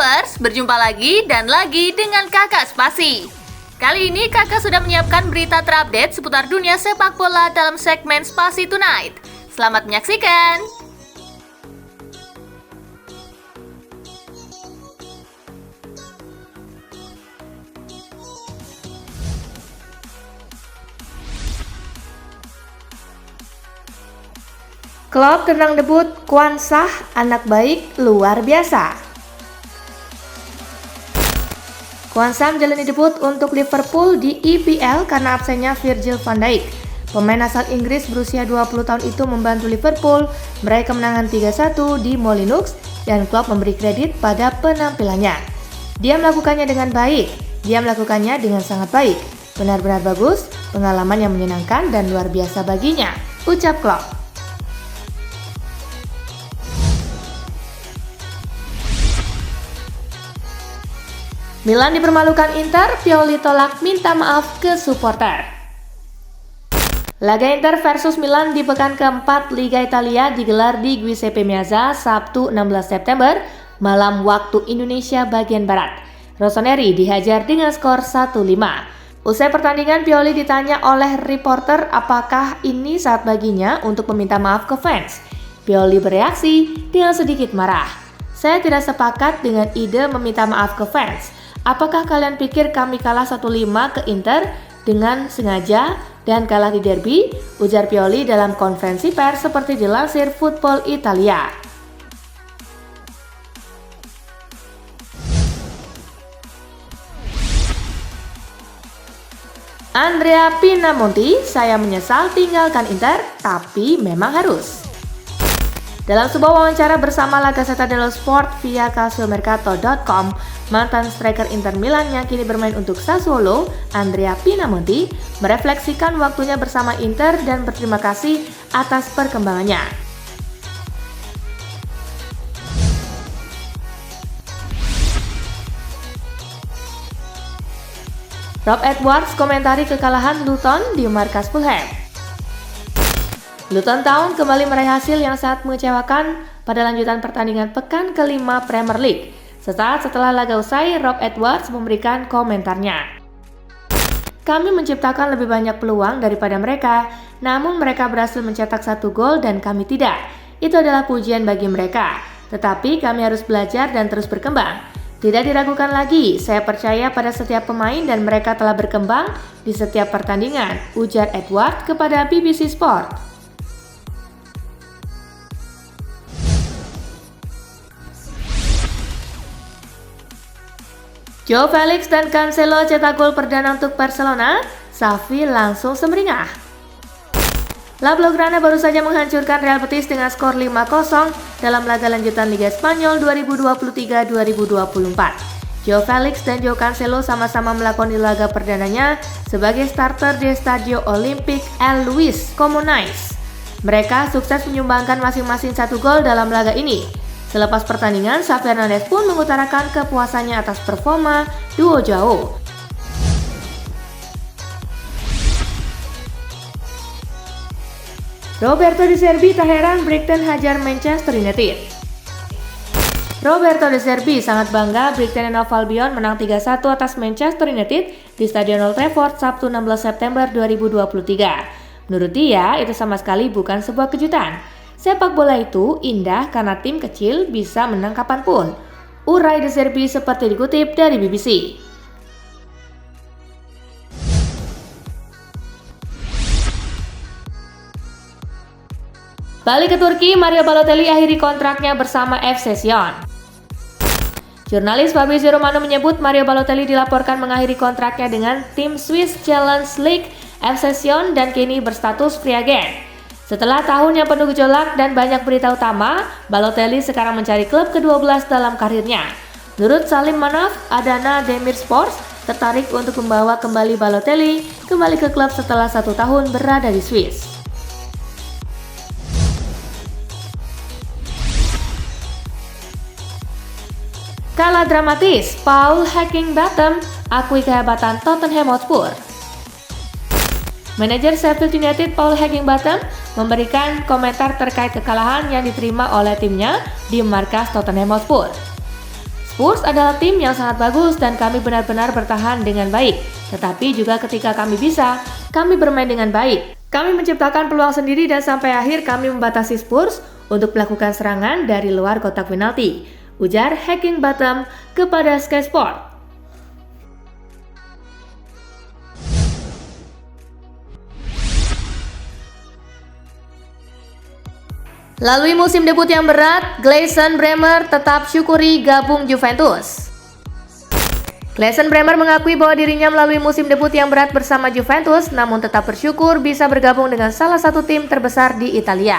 Lovers, berjumpa lagi dan lagi dengan Kakak Spasi. Kali ini Kakak sudah menyiapkan berita terupdate seputar dunia sepak bola dalam segmen Spasi Tonight. Selamat menyaksikan. Klub tenang debut Kwanzaa, anak baik luar biasa. Kwanzaa menjalani debut untuk Liverpool di EPL karena absennya Virgil van Dijk. Pemain asal Inggris berusia 20 tahun itu membantu Liverpool meraih kemenangan 3-1 di Molineux dan klub memberi kredit pada penampilannya. Dia melakukannya dengan baik, dia melakukannya dengan sangat baik. Benar-benar bagus, pengalaman yang menyenangkan dan luar biasa baginya, ucap klub. Milan dipermalukan Inter, Pioli tolak minta maaf ke supporter. Laga Inter versus Milan di pekan keempat Liga Italia digelar di Giuseppe Meazza Sabtu 16 September malam waktu Indonesia bagian Barat. Rossoneri dihajar dengan skor 1-5. Usai pertandingan, Pioli ditanya oleh reporter apakah ini saat baginya untuk meminta maaf ke fans. Pioli bereaksi dengan sedikit marah. Saya tidak sepakat dengan ide meminta maaf ke fans. Apakah kalian pikir kami kalah 1-5 ke Inter dengan sengaja dan kalah di derby? Ujar Pioli dalam konferensi pers seperti dilansir Football Italia. Andrea Pinamonti, saya menyesal tinggalkan Inter, tapi memang harus. Dalam sebuah wawancara bersama La Gazzetta dello Sport via calciomercato.com, mantan striker Inter Milan yang kini bermain untuk Sassuolo, Andrea Pinamonti, merefleksikan waktunya bersama Inter dan berterima kasih atas perkembangannya. Rob Edwards komentari kekalahan Luton di markas Fulham. Luton Town kembali meraih hasil yang sangat mengecewakan pada lanjutan pertandingan pekan kelima Premier League. Sesaat setelah laga usai, Rob Edwards memberikan komentarnya. Kami menciptakan lebih banyak peluang daripada mereka, namun mereka berhasil mencetak 1 gol dan kami tidak. Itu adalah pujian bagi mereka, tetapi kami harus belajar dan terus berkembang. Tidak diragukan lagi, saya percaya pada setiap pemain dan mereka telah berkembang di setiap pertandingan, ujar Edwards kepada BBC Sport. Joao Felix dan Cancelo cetak gol perdana untuk Barcelona, Xavi langsung semeringah. La Blaugrana baru saja menghancurkan Real Betis dengan skor 5-0 dalam laga lanjutan Liga Spanyol 2023-2024. Joao Felix dan Joao Cancelo sama-sama melakoni laga perdananya sebagai starter di Stadio Olímpic El Luis Communais. Mereka sukses menyumbangkan masing-masing 1 gol dalam laga ini. Selepas pertandingan, Xavi Hernandez pun mengutarakan kepuasannya atas performa duo Joao. Roberto De Zerbi tak heran Brighton hajar Manchester United. Roberto De Zerbi sangat bangga Brighton and Hove Albion menang 3-1 atas Manchester United di Stadion Old Trafford Sabtu 16 September 2023. Menurut dia, itu sama sekali bukan sebuah kejutan. Sepak bola itu indah karena tim kecil bisa menang kapanpun, urai De Zerbi seperti dikutip dari BBC. Balik ke Turki, Mario Balotelli akhiri kontraknya bersama FC Sion. Jurnalis Fabrizio Romano menyebut Mario Balotelli dilaporkan mengakhiri kontraknya dengan tim Swiss Challenge League FC Sion dan kini berstatus free agent. Setelah tahun yang penuh gejolak dan banyak berita utama, Balotelli sekarang mencari klub ke-12 dalam karirnya. Menurut Salim Manaf, Adana Demirspor tertarik untuk membawa kembali Balotelli kembali ke klub setelah 1 tahun berada di Swiss. Kalah dramatis, Paul Heckingbottom akui kehebatan Tottenham Hotspur. Manajer Sheffield United Paul Heckingbottom memberikan komentar terkait kekalahan yang diterima oleh timnya di markas Tottenham Hotspur. Spurs adalah tim yang sangat bagus dan kami benar-benar bertahan dengan baik. Tetapi juga ketika kami bisa, kami bermain dengan baik. Kami menciptakan peluang sendiri dan sampai akhir kami membatasi Spurs untuk melakukan serangan dari luar kotak penalti, ujar Hacking Bottom kepada Sky Sport. Lalui musim debut yang berat, Gleison Bremer tetap syukuri gabung Juventus. Gleison Bremer mengakui bahwa dirinya melalui musim debut yang berat bersama Juventus, namun tetap bersyukur bisa bergabung dengan salah satu tim terbesar di Italia.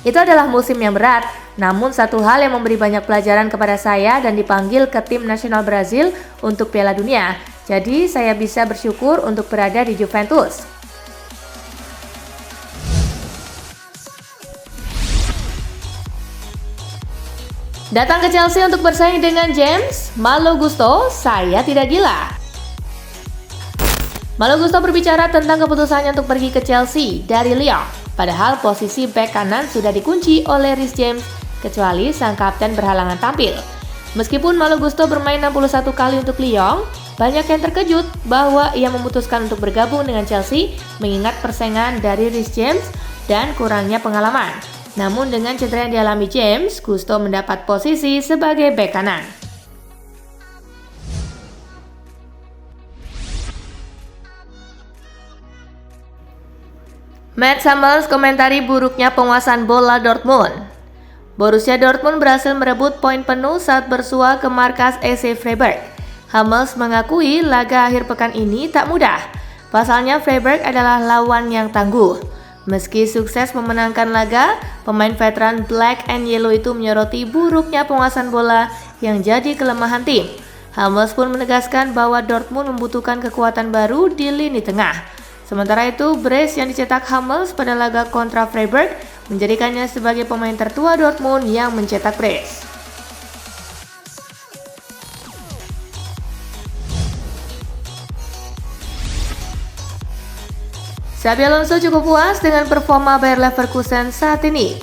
Itu adalah musim yang berat, namun satu hal yang memberi banyak pelajaran kepada saya dan dipanggil ke tim nasional Brazil untuk Piala Dunia. Jadi saya bisa bersyukur untuk berada di Juventus. Datang ke Chelsea untuk bersaing dengan James, Malo Gusto, saya tidak gila. Malo Gusto berbicara tentang keputusannya untuk pergi ke Chelsea dari Lyon. Padahal posisi bek kanan sudah dikunci oleh Reece James, kecuali sang kapten berhalangan tampil. Meskipun Malo Gusto bermain 61 kali untuk Lyon, banyak yang terkejut bahwa ia memutuskan untuk bergabung dengan Chelsea mengingat persaingan dari Reece James dan kurangnya pengalaman. Namun dengan cedera yang dialami James, Gusto mendapat posisi sebagai bek kanan. Mats Hummels komentari buruknya penguasaan bola Dortmund. Borussia Dortmund berhasil merebut poin penuh saat bersua ke markas SC Freiburg. Hummels mengakui laga akhir pekan ini tak mudah. Pasalnya Freiburg adalah lawan yang tangguh. Meski sukses memenangkan laga, pemain veteran Black and Yellow itu menyoroti buruknya penguasaan bola yang jadi kelemahan tim. Hummels pun menegaskan bahwa Dortmund membutuhkan kekuatan baru di lini tengah. Sementara itu, brace yang dicetak Hummels pada laga kontra Freiburg menjadikannya sebagai pemain tertua Dortmund yang mencetak brace. Xabi Alonso cukup puas dengan performa Bayer Leverkusen saat ini.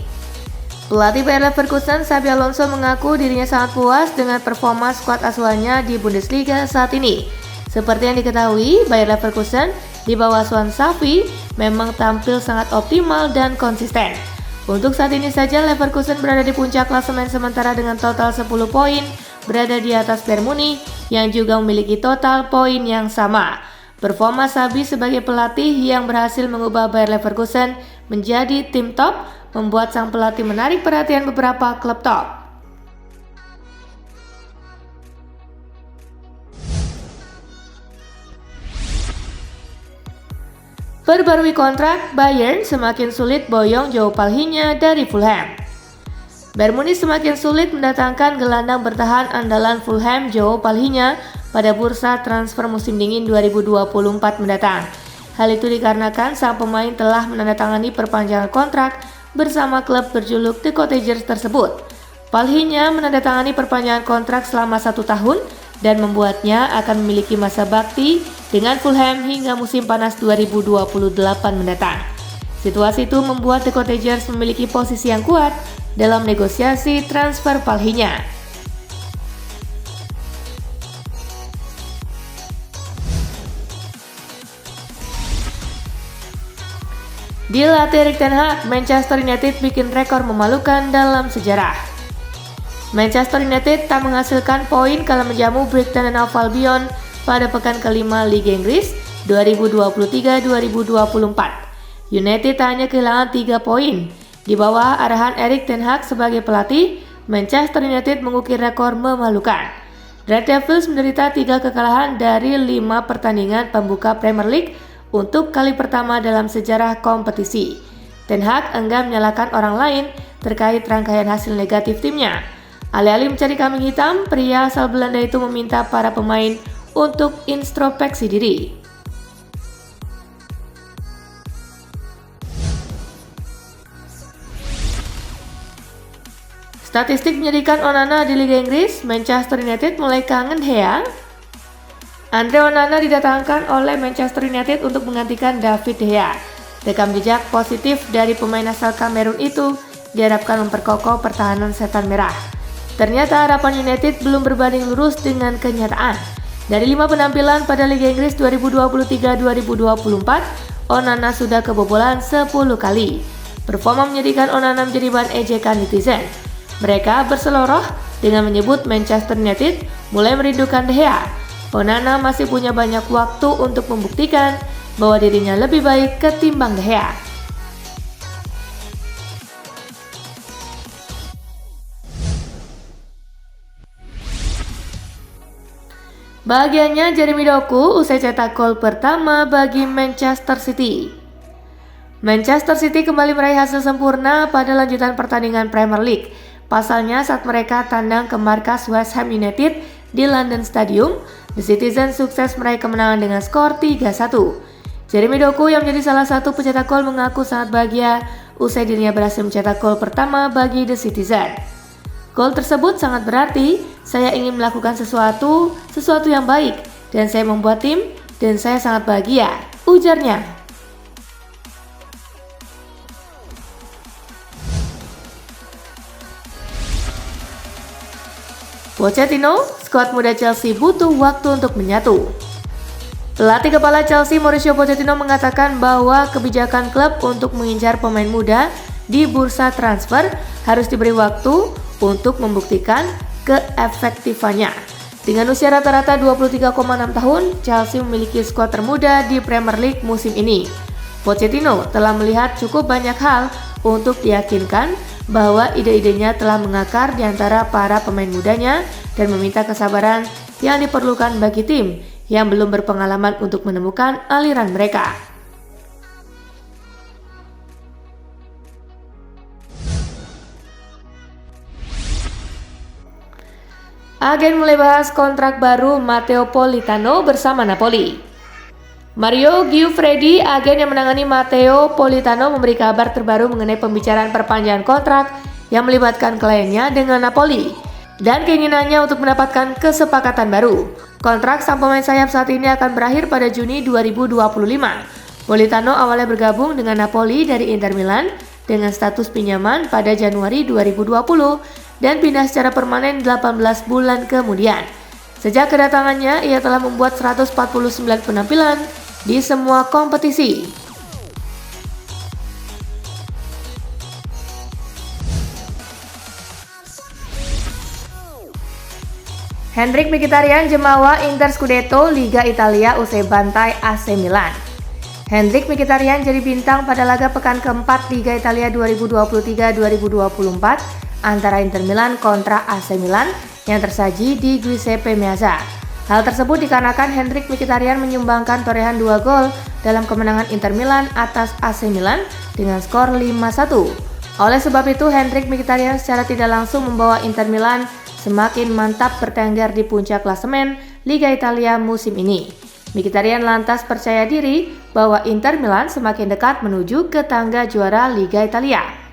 Pelatih Bayer Leverkusen, Xabi Alonso mengaku dirinya sangat puas dengan performa skuad asuhannya di Bundesliga saat ini. Seperti yang diketahui, Bayer Leverkusen di bawah asuhan Xavi memang tampil sangat optimal dan konsisten. Untuk saat ini saja Leverkusen berada di puncak klasemen sementara dengan total 10 poin, berada di atas Bayern Munich yang juga memiliki total poin yang sama. Performa Xabi sebagai pelatih yang berhasil mengubah Bayer Leverkusen menjadi tim top membuat sang pelatih menarik perhatian beberapa klub top. Perbarui kontrak, Bayern semakin sulit boyong João Palhinha dari Fulham. Bayern Munich semakin sulit mendatangkan gelandang bertahan andalan Fulham João Palhinha pada bursa transfer musim dingin 2024 mendatang. Hal itu dikarenakan sang pemain telah menandatangani perpanjangan kontrak bersama klub berjuluk The Cottagers tersebut. Palhinha menandatangani perpanjangan kontrak selama 1 tahun dan membuatnya akan memiliki masa bakti dengan Fulham hingga musim panas 2028 mendatang. Situasi itu membuat The Cottagers memiliki posisi yang kuat dalam negosiasi transfer Palhinha. Dilatih Erik ten Hag, Manchester United bikin rekor memalukan dalam sejarah. Manchester United tak menghasilkan poin kala menjamu Brighton and Hove Albion pada pekan kelima Liga Inggris 2023-2024. United tak hanya kehilangan 3 poin. Di bawah arahan Erik ten Hag sebagai pelatih, Manchester United mengukir rekor memalukan. Red Devils menderita 3 kekalahan dari 5 pertandingan pembuka Premier League untuk kali pertama dalam sejarah kompetisi. Ten Hag enggan menyalahkan orang lain terkait rangkaian hasil negatif timnya. Alih-alih mencari kambing hitam, pria asal Belanda itu meminta para pemain untuk introspeksi diri. Statistik menyedihkan Onana di Liga Inggris, Manchester United mulai kangen ya. Andre Onana didatangkan oleh Manchester United untuk menggantikan David De Gea. Rekam jejak positif dari pemain asal Kamerun itu diharapkan memperkokoh pertahanan setan merah. Ternyata harapan United belum berbanding lurus dengan kenyataan. Dari 5 penampilan pada Liga Inggris 2023-2024, Onana sudah kebobolan 10 kali. Performa menyedihkan Onana menjadi bahan ejekan netizen. Mereka berseloroh dengan menyebut Manchester United mulai merindukan De Gea. Onana masih punya banyak waktu untuk membuktikan bahwa dirinya lebih baik ketimbang De Gea. Bahagianya Jeremy Doku usai cetak gol pertama bagi Manchester City. Manchester City kembali meraih hasil sempurna pada lanjutan pertandingan Premier League. Pasalnya saat mereka tandang ke markas West Ham United di London Stadium, The Citizens sukses meraih kemenangan dengan skor 3-1. Jeremy Doku yang menjadi salah satu pencetak gol mengaku sangat bahagia usai dirinya berhasil mencetak gol pertama bagi The Citizens. Gol tersebut sangat berarti, saya ingin melakukan sesuatu yang baik, dan saya membuat tim, dan saya sangat bahagia, ujarnya. Pochettino, skuad muda Chelsea butuh waktu untuk menyatu. Pelatih kepala Chelsea Mauricio Pochettino mengatakan bahwa kebijakan klub untuk mengincar pemain muda di bursa transfer harus diberi waktu untuk membuktikan keefektifannya. Dengan usia rata-rata 23,6 tahun, Chelsea memiliki skuad termuda di Premier League musim ini. Pochettino telah melihat cukup banyak hal untuk diyakinkan bahwa ide-idenya telah mengakar di antara para pemain mudanya dan meminta kesabaran yang diperlukan bagi tim yang belum berpengalaman untuk menemukan aliran mereka. Agen mulai bahas kontrak baru Matteo Politano bersama Napoli. Mario Giuffredi, agen yang menangani Matteo Politano, memberi kabar terbaru mengenai pembicaraan perpanjangan kontrak yang melibatkan kliennya dengan Napoli dan keinginannya untuk mendapatkan kesepakatan baru. Kontrak sang pemain sayap saat ini akan berakhir pada Juni 2025. Politano awalnya bergabung dengan Napoli dari Inter Milan dengan status pinjaman pada Januari 2020 dan pindah secara permanen 18 bulan kemudian. Sejak kedatangannya, ia telah membuat 149 penampilan di semua kompetisi. Henrik Mkhitaryan jemawa Inter Scudetto Liga Italia usai bantai AC Milan. Henrik Mkhitaryan jadi bintang pada laga pekan keempat Liga Italia 2023-2024 antara Inter Milan kontra AC Milan yang tersaji di Giuseppe Meazza. Hal tersebut dikarenakan Henrik Mkhitaryan menyumbangkan torehan 2 gol dalam kemenangan Inter Milan atas AC Milan dengan skor 5-1. Oleh sebab itu, Henrik Mkhitaryan secara tidak langsung membawa Inter Milan semakin mantap bertengger di puncak klasemen Liga Italia musim ini. Mkhitaryan lantas percaya diri bahwa Inter Milan semakin dekat menuju ke tangga juara Liga Italia.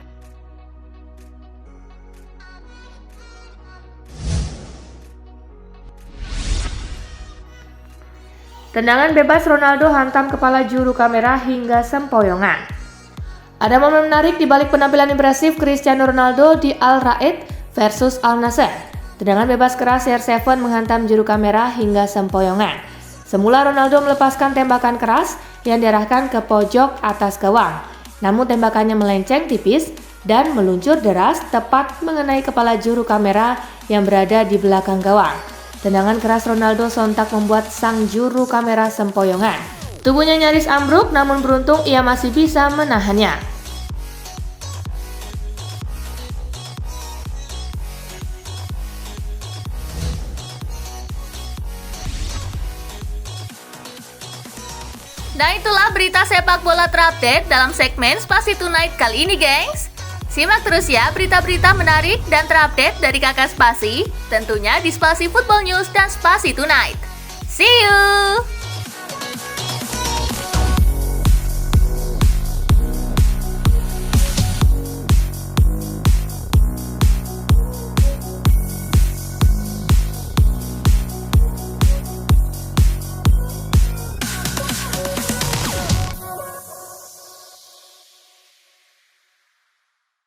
Tendangan bebas Ronaldo hantam kepala juru kamera hingga sempoyongan. Ada momen menarik di balik penampilan impresif Cristiano Ronaldo di Al Raed versus Al Nassr. Tendangan bebas keras CR7 menghantam juru kamera hingga sempoyongan. Semula Ronaldo melepaskan tembakan keras yang diarahkan ke pojok atas gawang. Namun tembakannya melenceng tipis dan meluncur deras tepat mengenai kepala juru kamera yang berada di belakang gawang. Tendangan keras Ronaldo sontak membuat sang juru kamera sempoyongan. Tubuhnya nyaris ambruk, namun beruntung ia masih bisa menahannya. Nah, itulah berita sepak bola terupdate dalam segmen Spasi Tonight kali ini, gengs. Simak terus ya berita-berita menarik dan terupdate dari Kakak Spasi, tentunya di Spasi Football News dan Spasi Tonight. See you!